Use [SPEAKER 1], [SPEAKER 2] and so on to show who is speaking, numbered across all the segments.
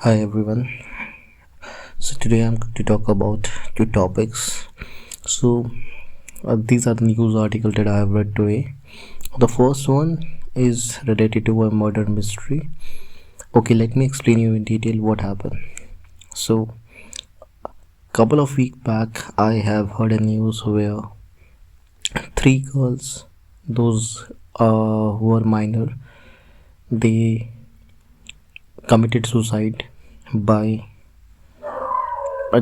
[SPEAKER 1] Hi everyone. So today I'm going to talk about two topics. So these are the news articles that I have read today. The first one is related to a murder mystery. Okay, let me explain you in detail what happened. So couple of weeks back, I have heard a news where three girls, those who were minor, they committed suicide by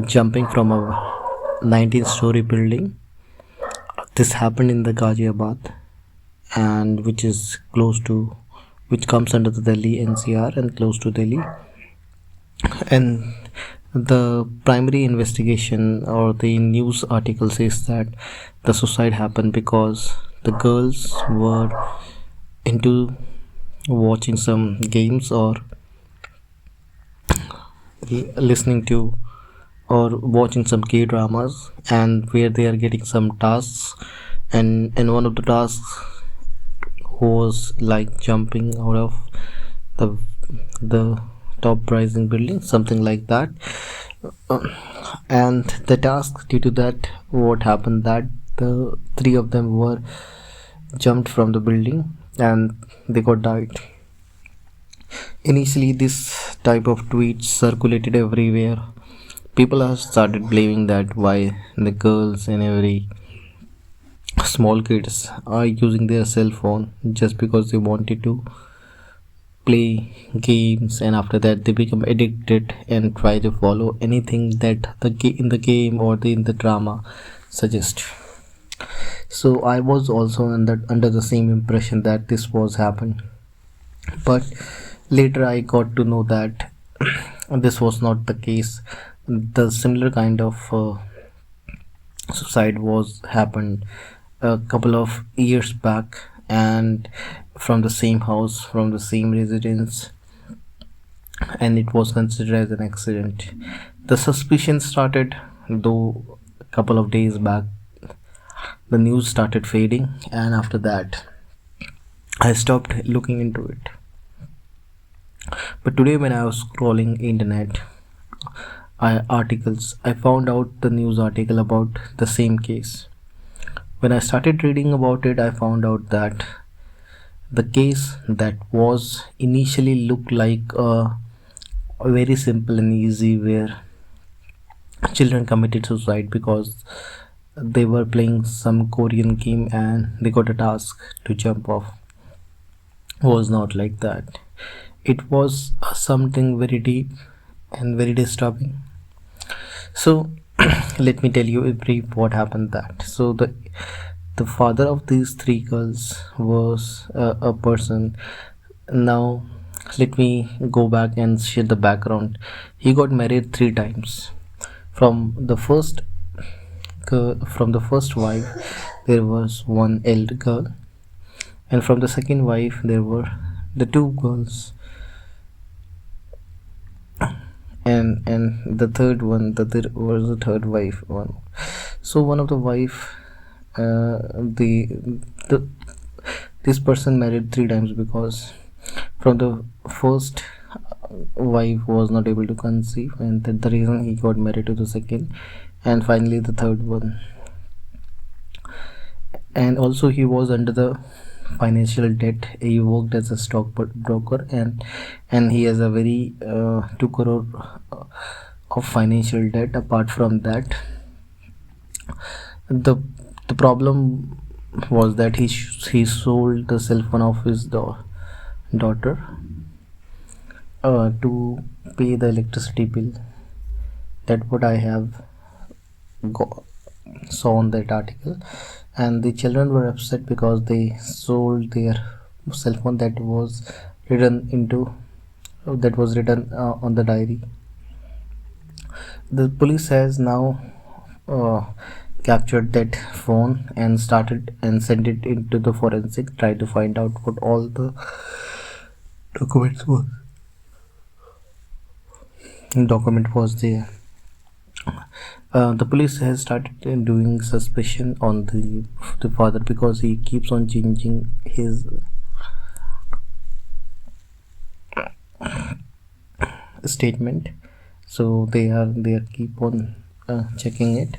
[SPEAKER 1] jumping from a 19-story building. This happened in the Ghaziabad, and which comes under the Delhi NCR and close to Delhi. And the primary investigation or the news article says that the suicide happened because the girls were into watching some games or listening to or watching some K dramas, and where they are getting some tasks, and one of the tasks was like jumping out of the the top rising building, something like that. Uh, and the task, due to that, what happened that the three of them were jumped from the building and they got died. Initially this type of tweets circulated everywhere. People have started blaming that why the girls and every small kids are using their cell phone just because they wanted to play games, and after that they become addicted and try to follow anything that in the game or in the drama suggest. So I was also under the same impression that this was happening, but later I got to know that this was not the case. The similar kind of suicide was happened a couple of years back, and from the same house, from the same residence, and it was considered as an accident. The suspicion started, though a couple of days back the news started fading, and after that I stopped looking into it. But today when I was scrolling internet articles, I found out the news article about the same case. When I started reading about it, I found out that the case that was initially looked like a very simple and easy, where children committed suicide because they were playing some Korean game and they got a task to jump off, was not like that. It was something very deep and very disturbing. So let me tell you in brief what happened that. So the father of these three girls was a person. Now let me go back and share the background. He got married three times. From the first from the first wife there was one elder girl, and from the second wife there were the two girls, and the third one, there was the third wife one. So one of the wife, the this person married three times because from the first wife was not able to conceive, and that's the reason he got married to the second, and finally the third one. And also he was under the financial debt. He worked as a stock broker, and he has a very 2 crore of financial debt. Apart from that, the the problem was that he sold the cell phone of his daughter to pay the electricity bill. That what I have saw on that article. And the children were upset because they sold their cell phone that was written on the diary. The police has now uh, captured that phone and started and sent it into the forensic, try to find out what all the documents was document was there. The police has started doing suspicion on the father because he keeps on changing his statement, so they are keep on checking it,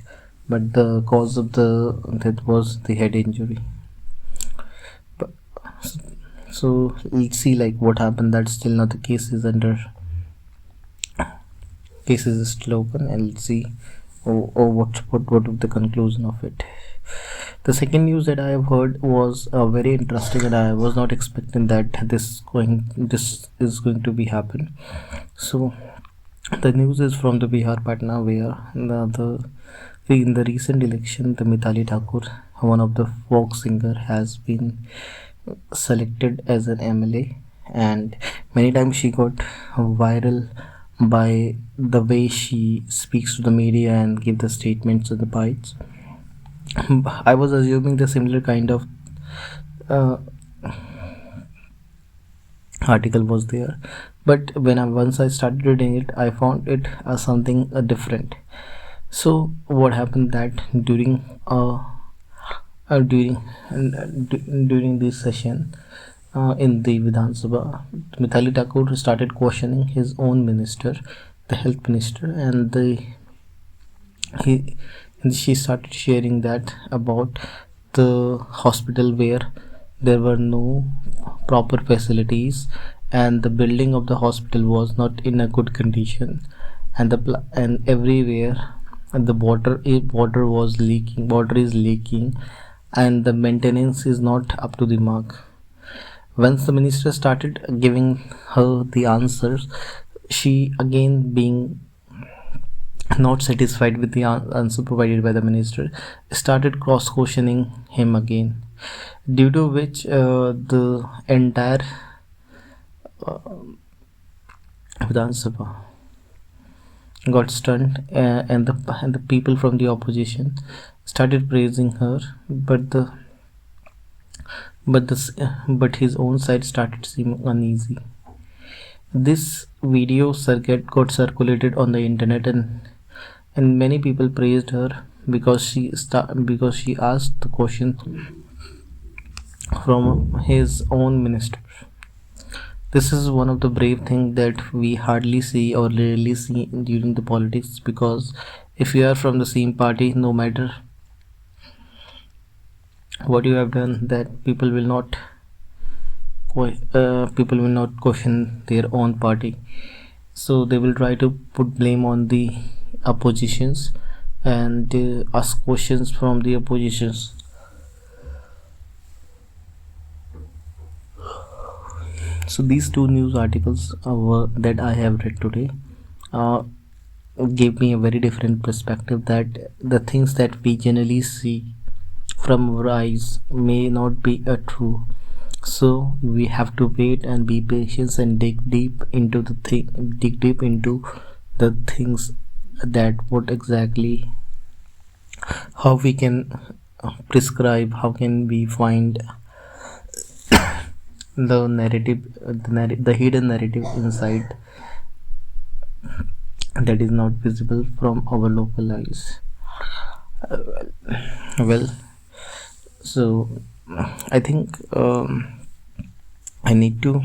[SPEAKER 1] but the cause of the death was the head injury. But, so let's see like what happened. That's still not the case is under cases is still open, and let's see what the conclusion of it. The second news that I have heard was very interesting, and I was not expecting that this is going to be happen. So the news is from the Bihar Patna, where in the recent election, the Mithali Thakur, one of the folk singer, has been selected as an MLA, and many times she got viral by the way she speaks to the media and give the statements and the bites. I was assuming the similar kind of uh, article was there, but once I started reading it, I found it something different. So what happened that during during this session in the Vidhan Sabha, Mithali Thakur started questioning his own minister, the health minister, and he and she started sharing that about the hospital where there were no proper facilities, and the building of the hospital was not in a good condition, and and everywhere and the water is leaking, and the maintenance is not up to the mark. Once the minister started giving her the answers, she again being not satisfied with the answer provided by the minister, started cross questioning him again, due to which the entire Vidhan Sabha got stunned, and the people from the opposition started praising her, but his own side started seeming uneasy. This video got circulated on the internet, and many people praised her because because she asked the question from his own minister. This is one of the brave things that we hardly see or rarely see during the politics, because if you are from the same party, no matter what you have done, that people will not question their own party, so they will try to put blame on the oppositions and ask questions from the oppositions. So these two news articles that I have read today uh, gave me a very different perspective, that the things that we generally see from our eyes may not be true. So we have to wait and be patient and dig deep into the things, that what exactly, how we can prescribe, how can we find the narrative, the hidden narrative inside, that is not visible from our local eyes. Well, so I think I need to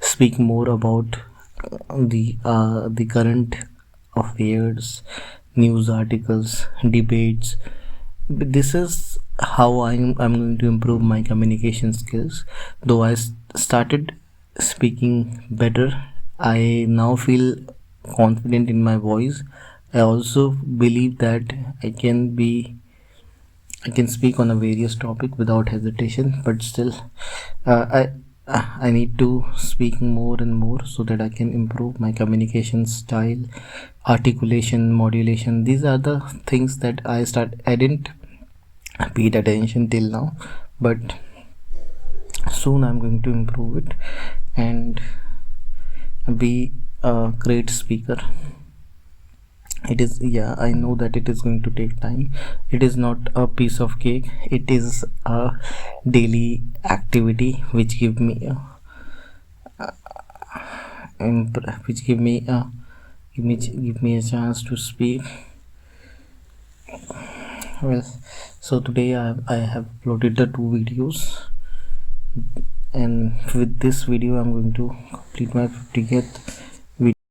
[SPEAKER 1] speak more about the current affairs, news articles, debates. This is how I'm going to improve my communication skills. Though I started speaking better, I now feel confident in my voice. I also believe that I can speak on a various topic without hesitation, but still, I need to speak more and more so that I can improve my communication style, articulation, modulation. These are the things that I didn't paid attention till now, but soon I'm going to improve it and be a great speaker. It is, yeah, I know that it is going to take time. It is not a piece of cake. It is a daily activity which give me which give me a chance to speak. Well, so today I have uploaded the 2 videos, and with this video I'm going to complete my 50th